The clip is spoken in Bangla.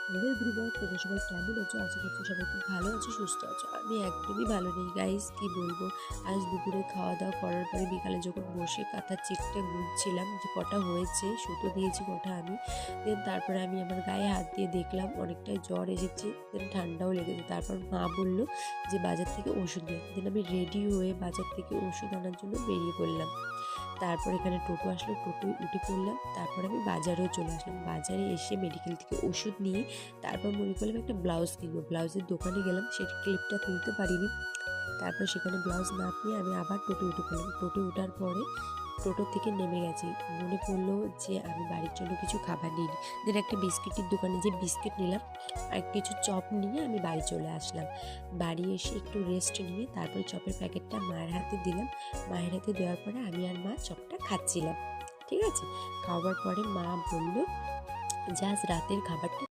হ্যালো এভরিওয়ান, তোমরা সবাই কেমন আছো? আশা করছি সবাই খুব ভালো আছো, সুস্থ আছো। আমি একদমই ভালো নেই গাইস, কি বলবো। আজ দুপুরে খাওয়া দাওয়া করার পরে বিকালে যখন বসে কাঁথার চেকটা গুনছিলাম যে কটা হয়েছে, সুতো দিয়েছি কটা আমি। দেন তারপরে আমি আমার গায়ে হাত দিয়ে দেখলাম অনেকটাই জ্বর এসেছে, দেন ঠান্ডাও লেগেছে। তারপর মা বললো যে বাজার থেকে ওষুধ নিয়ে, দেন আমি রেডি হয়ে বাজার থেকে ওষুধ আনার জন্য বেরিয়ে পড়লাম। তারপর এখানে টোটো আসলো, টোটোয় উঠে পড়লাম। তারপর আমি বাজারেও চলে আসলাম। বাজারে এসে মেডিকেল থেকে ওষুধ নিয়ে তারপর মনে করলাম একটা ব্লাউজ কিনবো। ব্লাউজের দোকানে গেলাম, সেই ক্লিপটা তুলতে পারিনি। তারপর সেখানে ব্লাউজ না পেয়ে আমি আবার টোটো উঠে পড়লাম। টোটো ওঠার পরে টোটো থেকে নেমে গেছি, মনে পড়লো যে আমি বাড়ির জন্য কিছু খাবার নিই। দেন একটা বিস্কিটের দোকানে যে বিস্কিট নিলাম আর কিছু চপ নিয়ে আমি বাড়ি চলে আসলাম। বাড়ি এসে একটু রেস্ট নিয়ে তারপরে চপের প্যাকেটটা মায়ের হাতে দিলাম। মায়ের হাতে দেওয়ার পরে আমি আর মা চপটা খাচ্ছিলাম। ঠিক আছে, খাওয়ার পরে মা বলল যে আজ রাতের খাবারটা